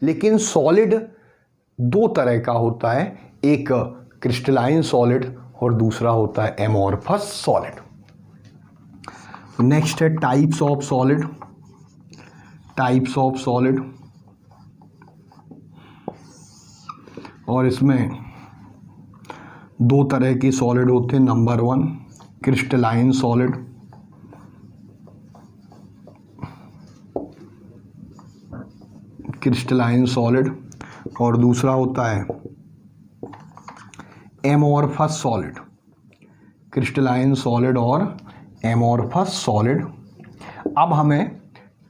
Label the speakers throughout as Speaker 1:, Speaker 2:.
Speaker 1: लेकिन सॉलिड दो तरह का होता है, एक क्रिस्टलाइन सॉलिड और दूसरा होता है एमोर्फस सॉलिड। नेक्स्ट है types of solid. Types of solid, और इसमें दो तरह के सॉलिड होते हैं। Number 1 crystalline solid, crystalline solid, और दूसरा होता है एमोर्फस सॉलिड। क्रिस्टलाइन सॉलिड और एमोर्फस सॉलिड। अब हमें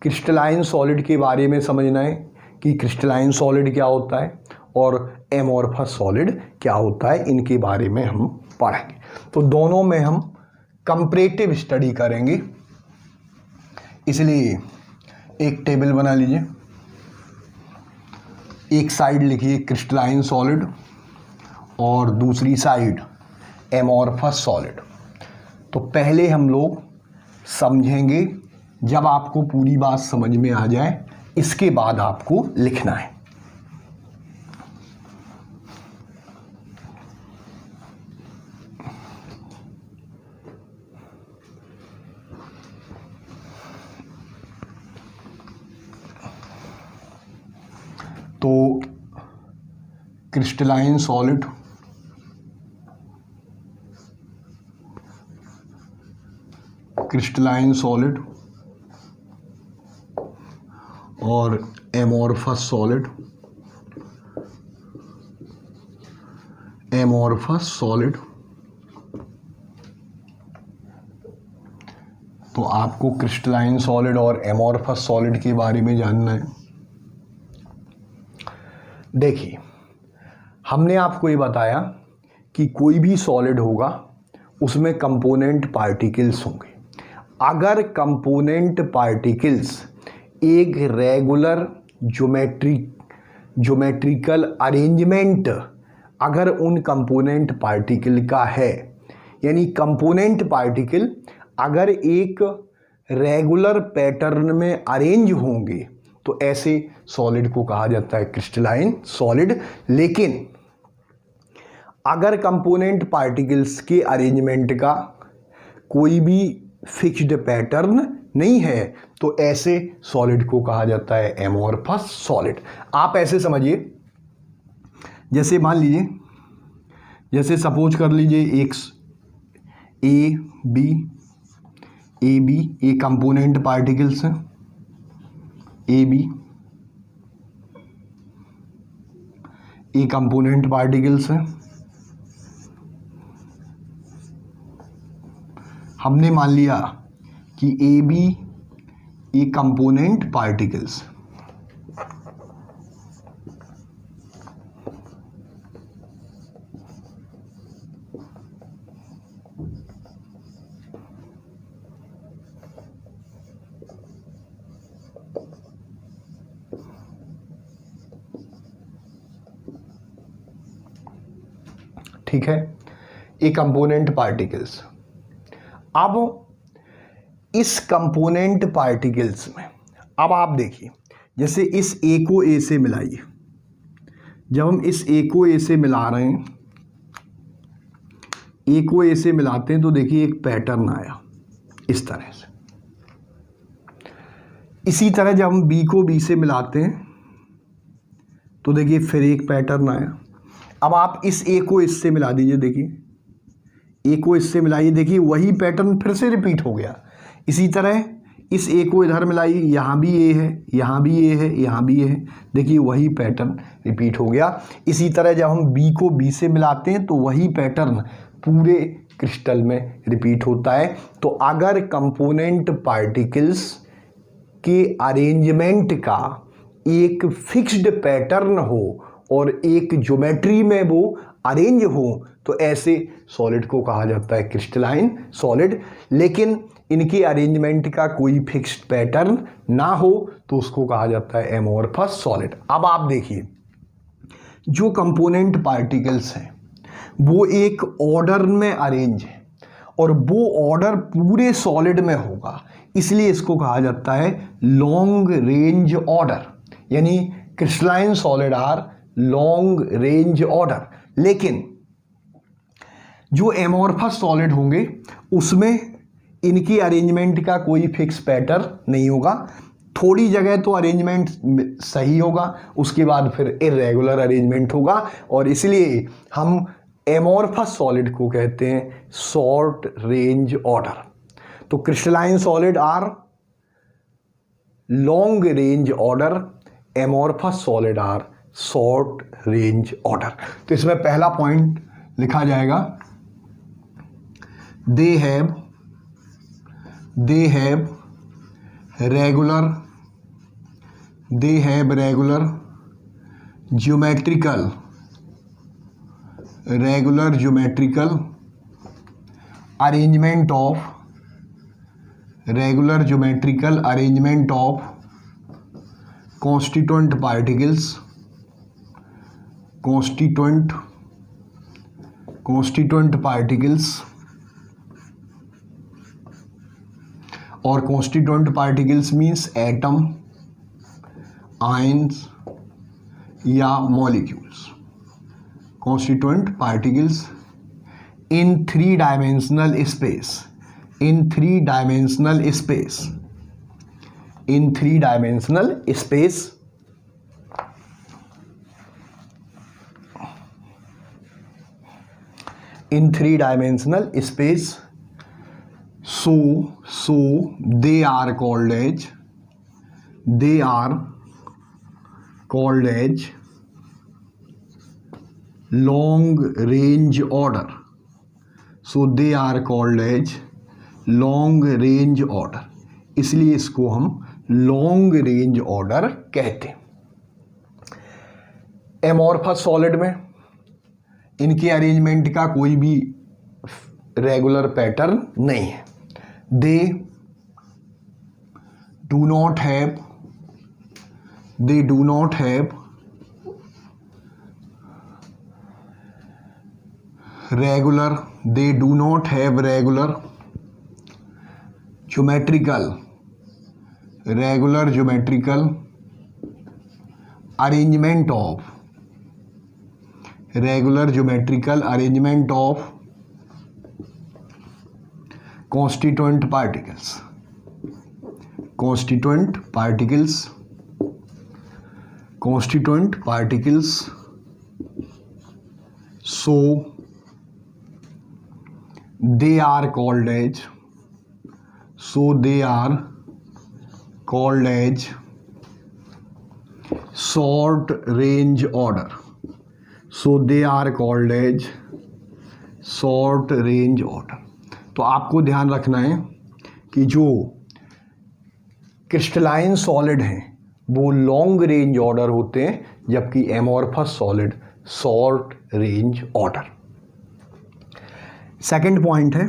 Speaker 1: क्रिस्टलाइन सॉलिड के बारे में समझना है कि क्रिस्टलाइन सॉलिड क्या होता है और एमोर्फस सॉलिड क्या होता है, इनके बारे में हम पढ़ेंगे। तो दोनों में हम कंपैरेटिव स्टडी करेंगे, इसलिए एक टेबल बना लीजिए। एक साइड लिखिए क्रिस्टलाइन सॉलिड और दूसरी साइड एमोर्फस सॉलिड। तो पहले हम लोग समझेंगे, जब आपको पूरी बात समझ में आ जाए इसके बाद आपको लिखना है। तो क्रिस्टलाइन सॉलिड, क्रिस्टलाइन सॉलिड और एमोर्फस सॉलिड, एमोर्फस सॉलिड। तो आपको क्रिस्टलाइन सॉलिड और एमोर्फस सॉलिड के बारे में जानना है। देखिए, हमने आपको ये बताया कि कोई भी सॉलिड होगा उसमें कंपोनेंट पार्टिकल्स होंगे। अगर कंपोनेंट पार्टिकल्स एक रेगुलर ज्योमेट्रिकल अरेंजमेंट अगर उन कंपोनेंट पार्टिकल का है, यानी कंपोनेंट पार्टिकल अगर एक रेगुलर पैटर्न में अरेंज होंगे तो ऐसे सॉलिड को कहा जाता है क्रिस्टलाइन सॉलिड। लेकिन अगर कंपोनेंट पार्टिकल्स के अरेंजमेंट का कोई भी फिक्स्ड पैटर्न नहीं है तो ऐसे सॉलिड को कहा जाता है एमोर्फस सॉलिड। आप ऐसे समझिए, जैसे मान लीजिए, जैसे सपोज कर लीजिए एक ए बी ये कंपोनेंट पार्टिकल्स हैं, ए बी ये कंपोनेंट पार्टिकल्स हैं। हमने मान लिया कि ए बी ये कंपोनेंट पार्टिकल्स, ठीक है, ये कंपोनेंट पार्टिकल्स। अब इस कंपोनेंट पार्टिकल्स में अब आप देखिए, जैसे इस ए को ए से मिलाइए। जब हम इस ए को ए से मिला रहे हैं, ए को ए से मिलाते हैं तो देखिए एक पैटर्न आया इस तरह से। इसी तरह जब हम बी को बी से मिलाते हैं तो देखिए फिर एक पैटर्न आया। अब आप इस ए को इससे मिला दीजिए, देखिए ए को इससे मिलाइए, देखिए वही पैटर्न फिर से रिपीट हो गया। इसी तरह इस ए को इधर मिलाइए, यहाँ भी ए है, यहाँ भी ए है, यहाँ भी ए है, देखिए वही पैटर्न रिपीट हो गया। इसी तरह जब हम बी को बी से मिलाते हैं तो वही पैटर्न पूरे क्रिस्टल में रिपीट होता है। तो अगर कंपोनेंट पार्टिकल्स के अरेंजमेंट का एक फिक्स्ड पैटर्न हो और एक ज्योमेट्री में वो अरेंज हो तो ऐसे सॉलिड को कहा जाता है क्रिस्टलाइन सॉलिड। लेकिन इनके अरेंजमेंट का कोई फिक्स्ड पैटर्न ना हो तो उसको कहा जाता है एमोर्फस सॉलिड। अब आप देखिए, जो कंपोनेंट पार्टिकल्स हैं वो एक ऑर्डर में अरेंज है और वो ऑर्डर पूरे सॉलिड में होगा, इसलिए इसको कहा जाता है लॉन्ग रेंज ऑर्डर। यानी crystalline solid are long range order. लेकिन जो एमोर्फस सॉलिड होंगे उसमें इनकी अरेंजमेंट का कोई फिक्स पैटर्न नहीं होगा। थोड़ी जगह तो अरेंजमेंट सही होगा, उसके बाद फिर इरेगुलर अरेंजमेंट होगा, और इसलिए हम एमोर्फस सॉलिड को कहते हैं शॉर्ट रेंज ऑर्डर। तो crystalline solid are long range order, amorphous solid are short range order. तो इसमें पहला पॉइंट लिखा जाएगा, they have regular geometrical arrangement of constituent particles और constituent particles means atom, ions या molecules, constituent particles in three-dimensional space, in three-dimensional space, so they are called as long range order. So they are called as long range order, इसलिए इसको हम long range order कहते हैं। Amorphous solid में इनके arrangement का कोई भी रेगुलर पैटर्न नहीं है। They do not have regular geometrical arrangement of constituent particles, so they are called as short range order. तो आपको ध्यान रखना है कि जो क्रिस्टलाइन सॉलिड हैं वो लॉन्ग रेंज ऑर्डर होते हैं, जबकि amorphous solid short range order. Second point है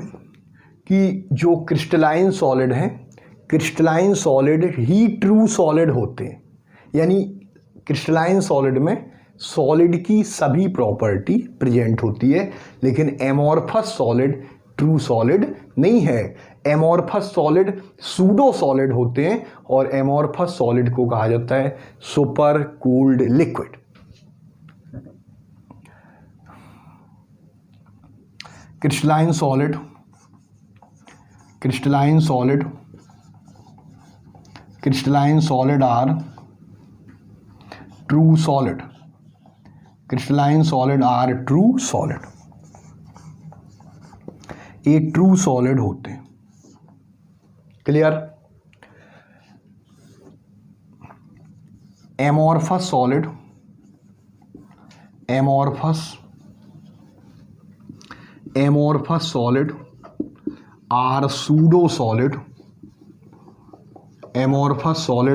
Speaker 1: कि जो क्रिस्टलाइन सॉलिड हैं, क्रिस्टलाइन सॉलिड ही ट्रू सॉलिड होते हैं, यानी क्रिस्टलाइन सॉलिड में सॉलिड की सभी प्रॉपर्टी प्रेजेंट होती है, लेकिन एमोर्फस सॉलिड ट्रू सॉलिड नहीं है। एमोर्फस सॉलिड सूडो सॉलिड होते हैं, और एमोर्फस सॉलिड को कहा जाता है super cooled liquid. Crystalline solid are true solid. ये ट्रू सॉलिड होते हैं। Clear? Amorphous solid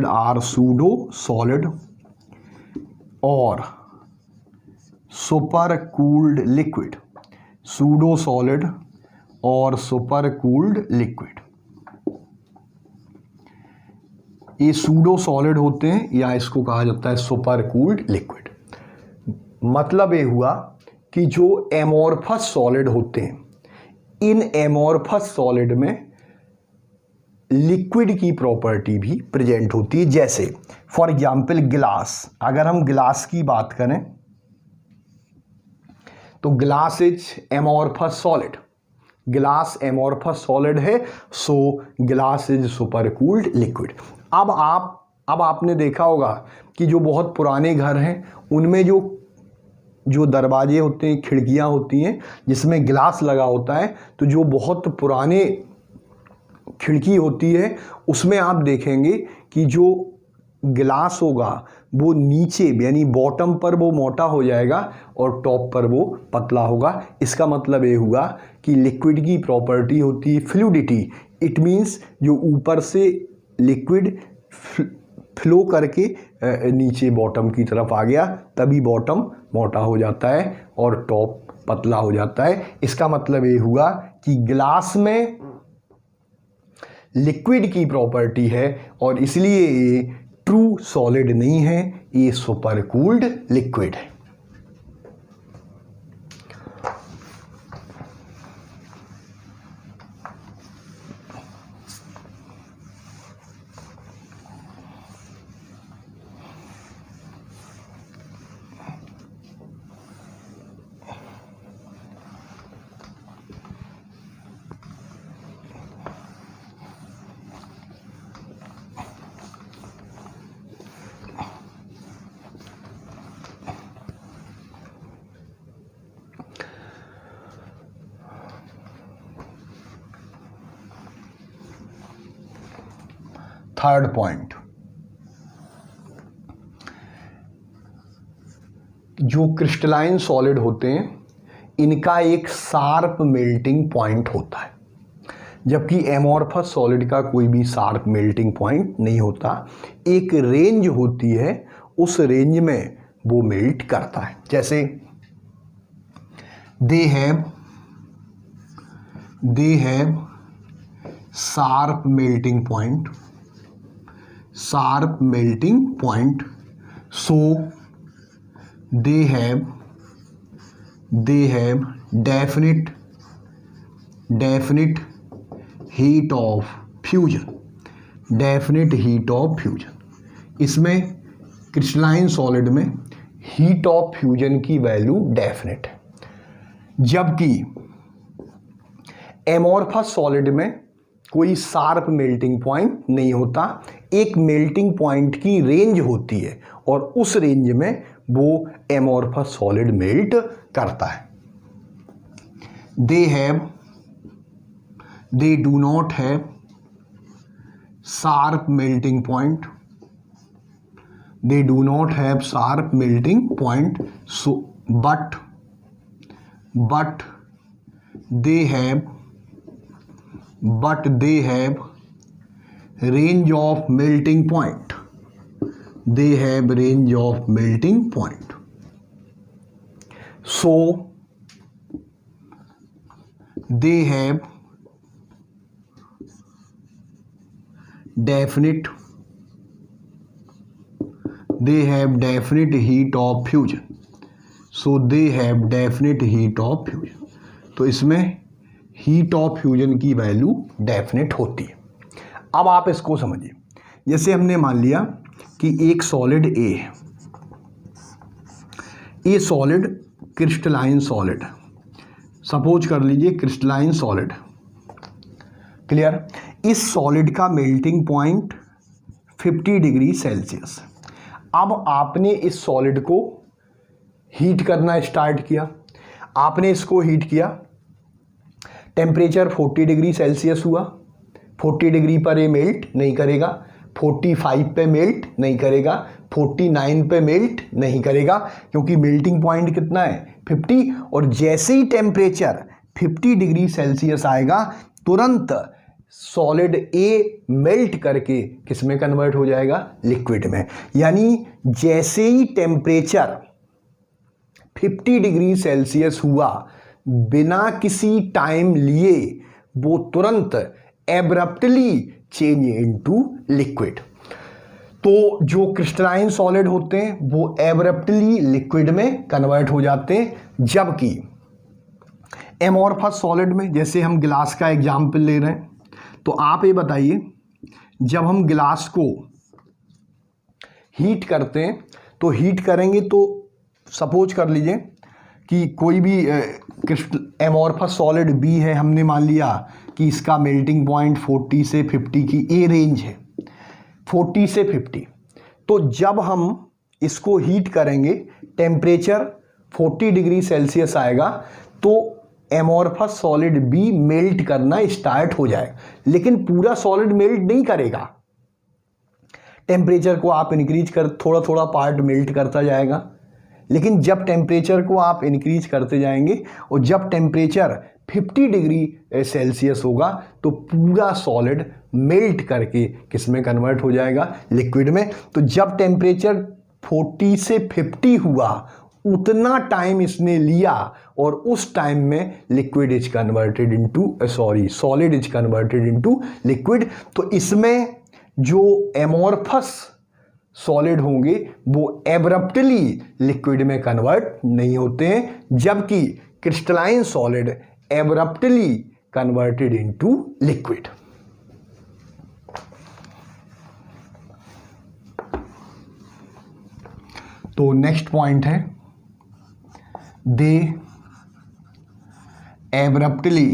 Speaker 1: are pseudo solid. और super cooled liquid, pseudo solid और सुपर कूल्ड लिक्विड, ये सूडो सॉलिड होते हैं, या इसको कहा जाता है सुपर कूल्ड लिक्विड। मतलब ये हुआ कि जो एमोर्फस सॉलिड होते हैं, इन एमोर्फस सॉलिड में लिक्विड की प्रॉपर्टी भी प्रेजेंट होती है। जैसे फॉर एग्जाम्पल ग्लास, अगर हम ग्लास की बात करें तो glass is amorphous solid, glass amorphous solid है, so glass is super cooled liquid. अब आपने देखा होगा कि जो बहुत पुराने घर हैं उनमें जो दरवाजे होते हैं, खिड़कियां होती हैं जिसमें ग्लास लगा होता है, तो जो बहुत पुराने खिड़की होती है उसमें आप देखेंगे कि जो ग्लास होगा वो नीचे यानी बॉटम पर वो मोटा हो जाएगा और टॉप पर वो पतला होगा। इसका मतलब ये हुआ कि लिक्विड की प्रॉपर्टी होती है फ्लूइडिटी। इट मीन्स जो ऊपर से लिक्विड फ्लो करके नीचे बॉटम की तरफ आ गया तभी बॉटम मोटा हो जाता है और टॉप पतला हो जाता है। इसका मतलब ये हुआ कि ग्लास में लिक्विड की प्रॉपर्टी है और इसलिए ये ट्रू सॉलिड नहीं है, ये सुपर कूल्ड लिक्विड है। थर्ड पॉइंट, जो क्रिस्टलाइन सॉलिड होते हैं इनका एक शार्प मेल्टिंग पॉइंट होता है, जबकि एमोर्फस सॉलिड का कोई भी शार्प मेल्टिंग पॉइंट नहीं होता। एक रेंज होती है, उस रेंज में वो मेल्ट करता है। जैसे they have sharp melting point, sharp melting point, so they have definite heat of fusion, definite heat of fusion। इसमें क्रिस्टलाइन सॉलिड में हीट ऑफ फ्यूजन की वैल्यू डेफिनेट है, जबकि एमोर्फस सॉलिड में कोई शार्प मेल्टिंग पॉइंट नहीं होता। एक मेल्टिंग पॉइंट की रेंज होती है और उस रेंज में वो एमोर्फस सॉलिड मेल्ट करता है। They do not have sharp melting point, they do not have sharp melting point, so but they have range of melting point, they have range of melting point, so they have definite heat of fusion, so they have definite heat of fusion। तो इसमें heat of fusion की value definite होती है। अब आप इसको समझिए, जैसे हमने मान लिया कि एक सॉलिड ए है, ए सॉलिड क्रिस्टलाइन सॉलिड, सपोज कर लीजिए क्रिस्टलाइन सॉलिड, क्लियर। इस सॉलिड का मेल्टिंग पॉइंट 50 डिग्री सेल्सियस। अब आपने इस सॉलिड को हीट करना स्टार्ट किया, आपने इसको हीट किया, टेम्परेचर 40 डिग्री सेल्सियस हुआ। 40 डिग्री पर ये मेल्ट नहीं करेगा, 45 पे मेल्ट नहीं करेगा, 49 पे मेल्ट नहीं करेगा, क्योंकि मेल्टिंग पॉइंट कितना है 50। और जैसे ही टेम्परेचर 50 डिग्री सेल्सियस आएगा तुरंत सॉलिड ए मेल्ट करके किस में कन्वर्ट हो जाएगा, लिक्विड में। यानी जैसे ही टेम्परेचर 50 डिग्री सेल्सियस हुआ, बिना किसी टाइम लिए वो तुरंत एब्रप्टली चेंज इनटू लिक्विड। तो जो क्रिस्टलाइन सॉलिड होते हैं वो एब्रप्टली लिक्विड में कन्वर्ट हो जाते हैं, जबकि एमोर्फस सॉलिड में, जैसे हम ग्लास का एग्जाम्पल ले रहे हैं, तो आप ये बताइए जब हम गिलास को हीट करते हैं तो हीट करेंगे तो सपोज कर लीजिए कि कोई भी एमोर्फस सॉलिड बी है, हमने मान लिया कि इसका मेल्टिंग पॉइंट 40 से 50 की ए रेंज है, 40 से 50। तो जब हम इसको हीट करेंगे टेम्परेचर 40 डिग्री सेल्सियस आएगा तो एमोर्फस सॉलिड बी मेल्ट करना स्टार्ट हो जाएगा, लेकिन पूरा सॉलिड मेल्ट नहीं करेगा। टेम्परेचर को आप इंक्रीज कर थोड़ा थोड़ा पार्ट मेल्ट करता जाएगा, लेकिन जब टेम्परेचर को आप इंक्रीज करते जाएंगे और जब टेम्परेचर 50 डिग्री सेल्सियस होगा तो पूरा सॉलिड मेल्ट करके किस में कन्वर्ट हो जाएगा, लिक्विड में। तो जब टेम्परेचर 40 से 50 हुआ उतना टाइम इसने लिया और उस टाइम में liquid is converted into solid is converted into liquid. तो इसमें जो एमोर्फस सॉलिड होंगे वो एब्रप्टली लिक्विड में कन्वर्ट नहीं होते हैं, जबकि crystalline solid abruptly converted into liquid. तो नेक्स्ट पॉइंट है दे एब्रप्टली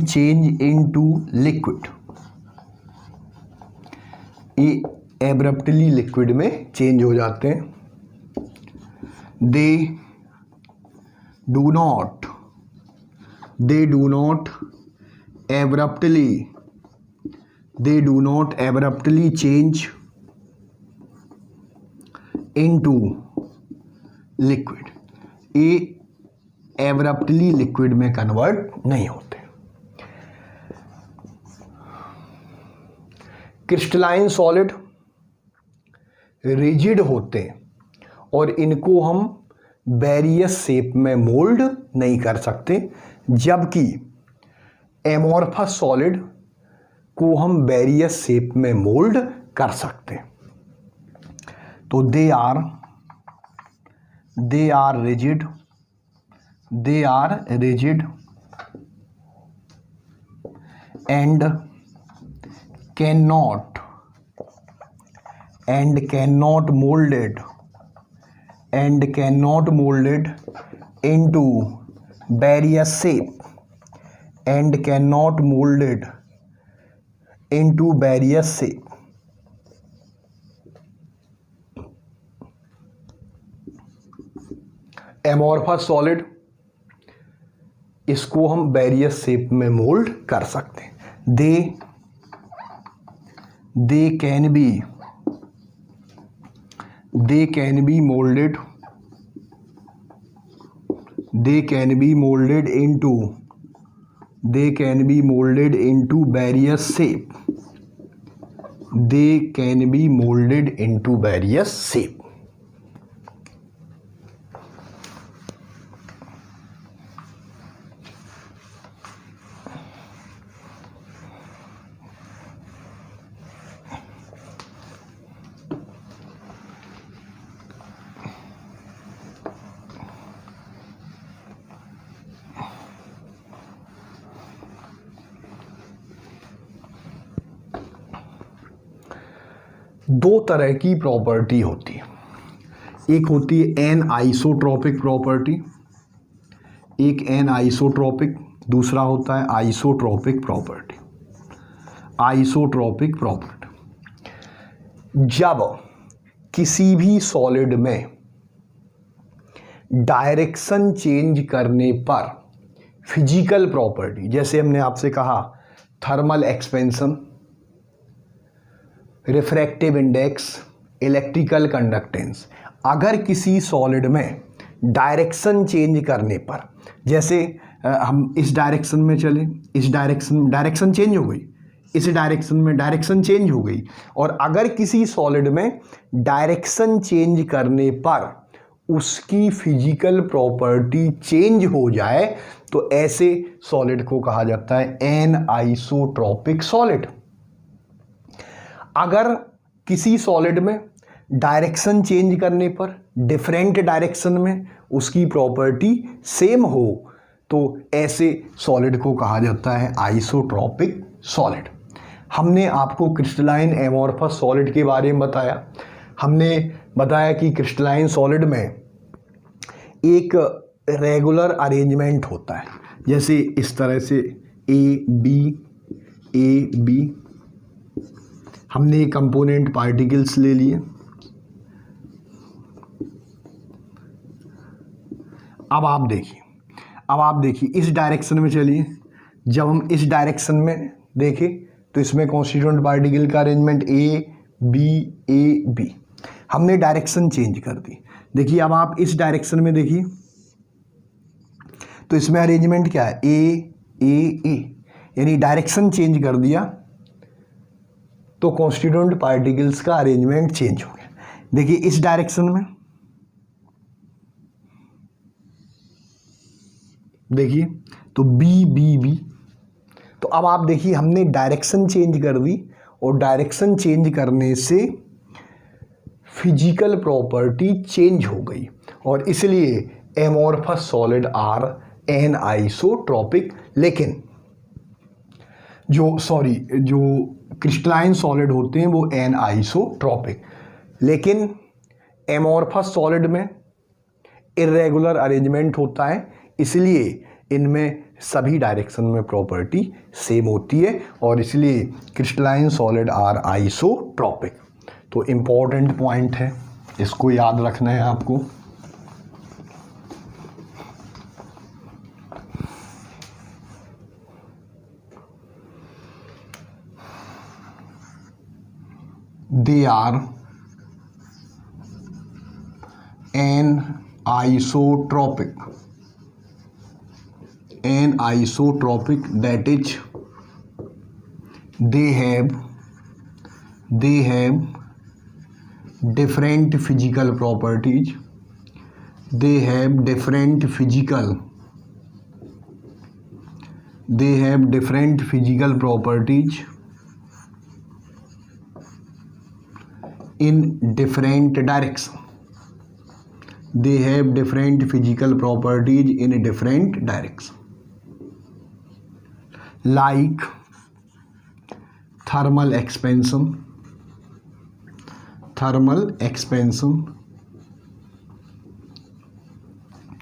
Speaker 1: चेंज इनटू लिक्विड। ये एब्रप्टली लिक्विड में चेंज हो जाते हैं। They do not abruptly change into liquid। ये एब्रप्टली लिक्विड में कन्वर्ट नहीं होते। क्रिस्टलाइन सॉलिड रिजिड होते हैं और इनको हम वेरियस शेप में मोल्ड नहीं कर सकते, जबकि एमोर्फस सॉलिड को हम वेरियस शेप में मोल्ड कर सकते हैं। तो they are rigid and cannot molded into various shape amorphous solid इसको हम वेरियस शेप में मोल्ड कर सकते हैं। They can be molded into various shape। दो तरह की प्रॉपर्टी होती है, एक होती है एन आइसोट्रॉपिक प्रॉपर्टी, दूसरा होता है आइसोट्रॉपिक प्रॉपर्टी। जब किसी भी सॉलिड में डायरेक्शन चेंज करने पर फिजिकल प्रॉपर्टी, जैसे हमने आपसे कहा thermal expansion, refractive index, electrical conductance, अगर किसी सॉलिड में डायरेक्शन चेंज करने पर, जैसे हम इस डायरेक्शन में चले, इस डायरेक्शन चेंज हो गई, इस डायरेक्शन में डायरेक्शन चेंज हो गई, और अगर किसी सॉलिड में डायरेक्शन चेंज करने पर उसकी फिजिकल प्रॉपर्टी चेंज हो जाए तो ऐसे सॉलिड को कहा जाता है एन आइसोट्रॉपिक सॉलिड। अगर किसी सॉलिड में डायरेक्शन चेंज करने पर डिफरेंट डायरेक्शन में उसकी प्रॉपर्टी सेम हो तो ऐसे सॉलिड को कहा जाता है आइसोट्रॉपिक सॉलिड। हमने आपको क्रिस्टलाइन एमोर्फस सॉलिड के बारे में बताया। हमने बताया कि क्रिस्टलाइन सॉलिड में एक रेगुलर अरेंजमेंट होता है, जैसे इस तरह से ए बी। हमने कंपोनेंट पार्टिकल्स ले लिए। अब आप देखिए इस डायरेक्शन में चलिए। जब हम इस डायरेक्शन में देखें तो इसमें कॉन्स्टिट्यूएंट पार्टिकल का अरेंजमेंट ए बी। हमने डायरेक्शन चेंज कर दी। देखिए अब आप इस डायरेक्शन में देखिए तो इसमें अरेंजमेंट क्या है, ए, यानी डायरेक्शन चेंज कर दिया तो कॉन्स्टिट्यूएंट पार्टिकल्स का अरेंजमेंट चेंज हो गया। देखिए इस डायरेक्शन में देखिए तो बी। तो अब आप देखिए हमने डायरेक्शन चेंज कर दी और डायरेक्शन चेंज करने से फिजिकल प्रॉपर्टी चेंज हो गई और इसलिए amorphous solid are anisotropic. लेकिन जो क्रिस्टलाइन सॉलिड होते हैं वो एन आइसोट्रॉपिक, लेकिन एमोर्फस सॉलिड में इर्रेगुलर अरेंजमेंट होता है, इसलिए इनमें सभी डायरेक्शन में प्रॉपर्टी सेम होती है और इसलिए क्रिस्टलाइन सॉलिड आर आइसोट्रॉपिक। तो इम्पॉर्टेंट पॉइंट है, इसको याद रखना है आपको। They are anisotropic, that is they have different physical properties. They have different physical properties in different direction. They have different physical properties in different direction, like thermal expansion,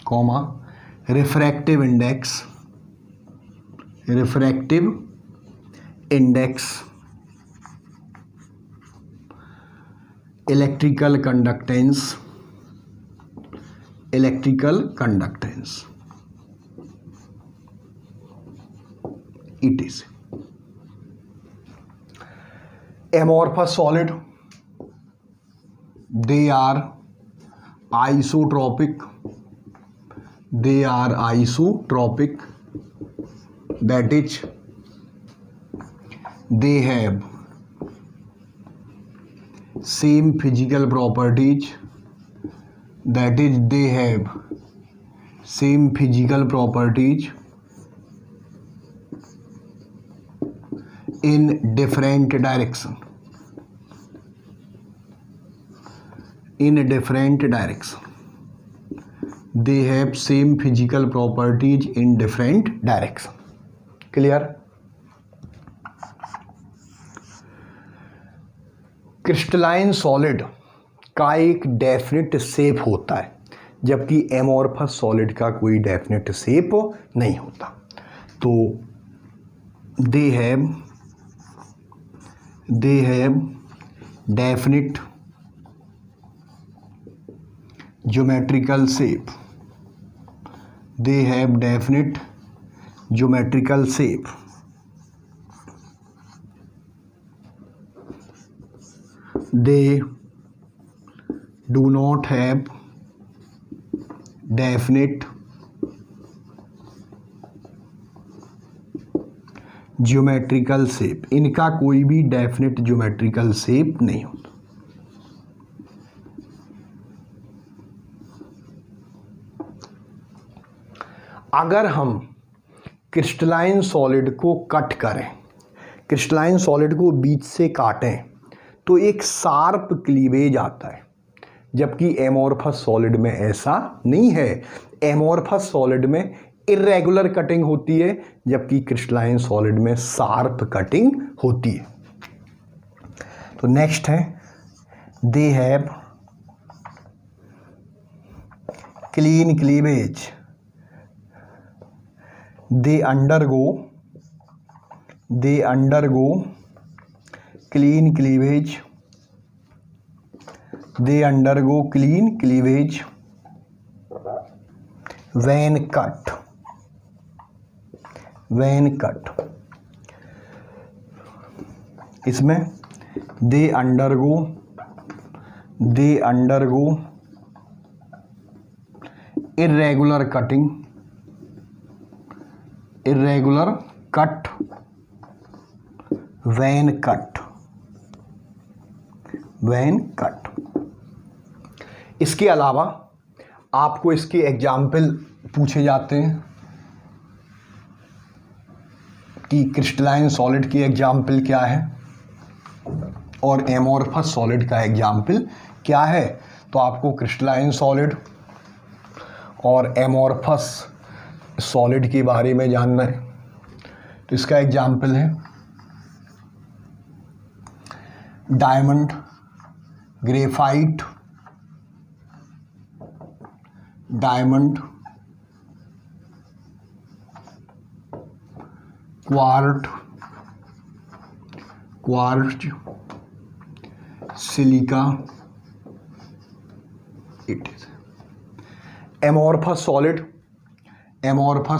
Speaker 1: comma, refractive index, electrical conductance, it is amorphous solid. They are isotropic, that is they have same physical properties, in different direction. They have same physical properties in different direction. Clear? Crystalline solid का एक definite shape होता है, जबकि amorphous solid का कोई definite shape नहीं होता। तो they have definite geometrical shape, they do not have definite geometrical shape, इनका कोई भी डेफिनेट ज्योमेट्रिकल शेप नहीं होता। अगर हम क्रिस्टलाइन सॉलिड को कट करें, क्रिस्टलाइन सॉलिड को बीच से काटें तो एक शार्प क्लीवेज आता है। जबकि एमोर्फस सॉलिड में ऐसा नहीं है। एमोर्फस सॉलिड में इरेगुलर कटिंग होती है, जबकि क्रिस्टलाइन सॉलिड में शार्प कटिंग होती है। तो नेक्स्ट है, they have clean cleavage, they undergo clean cleavage, they undergo clean cleavage when cut, इसमें they undergo irregular cut when cut। इसके अलावा आपको इसके एग्जाम्पल पूछे जाते हैं कि क्रिस्टलाइन सॉलिड की एग्जाम्पल क्या है और एमोर्फस सॉलिड का एग्जाम्पल क्या है। तो आपको क्रिस्टलाइन सॉलिड और एमोर्फस सॉलिड के बारे में जानना है। तो इसका एग्जाम्पल है diamond, graphite, quartz, silica. It is amorphous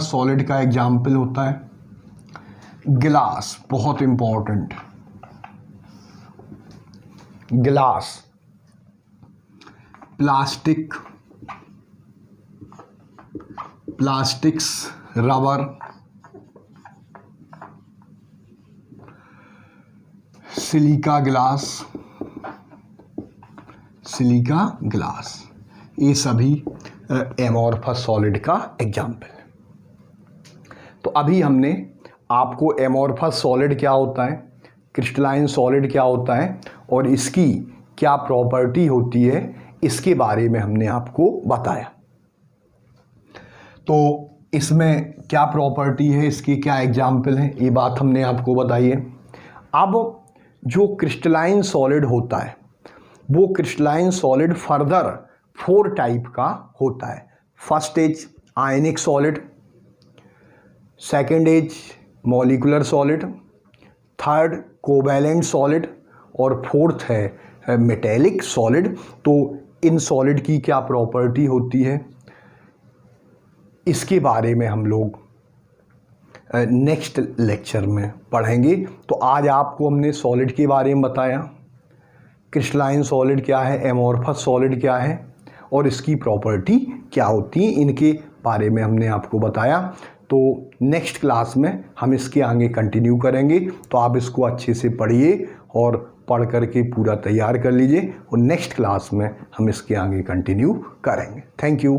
Speaker 1: solid का एग्जाम्पल होता है गिलास, बहुत इंपॉर्टेंट, गिलास, प्लास्टिक्स, रबर, सिलिका ग्लास, ये सभी एमोर्फस सॉलिड का एग्जाम्पल है। तो अभी हमने आपको एमोर्फस सॉलिड क्या होता है, क्रिस्टलाइन सॉलिड क्या होता है और इसकी क्या प्रॉपर्टी होती है, इसके बारे में हमने आपको बताया। तो इसमें क्या प्रॉपर्टी है, इसके क्या एग्जाम्पल हैं, ये बात हमने आपको बताई है। अब जो क्रिस्टलाइन सॉलिड होता है वो क्रिस्टलाइन सॉलिड फर्दर 4 टाइप का होता है। First is ionic solid, second is molecular solid, third covalent solid और फोर्थ है मेटेलिक सॉलिड। तो इन सॉलिड की क्या प्रॉपर्टी होती है, इसके बारे में हम लोग नेक्स्ट लेक्चर में पढ़ेंगे। तो आज आपको हमने सॉलिड के बारे में बताया, क्रिस्टलाइन सॉलिड क्या है, एमोर्फस सॉलिड क्या है और इसकी प्रॉपर्टी क्या होती है, इनके बारे में हमने आपको बताया। तो नेक्स्ट क्लास में हम इसके आगे कंटिन्यू करेंगे। तो आप इसको अच्छे से पढ़िए और पढ़ करके पूरा तैयार कर लीजिए और नेक्स्ट क्लास में हम इसके आगे कंटिन्यू करेंगे। Thank you.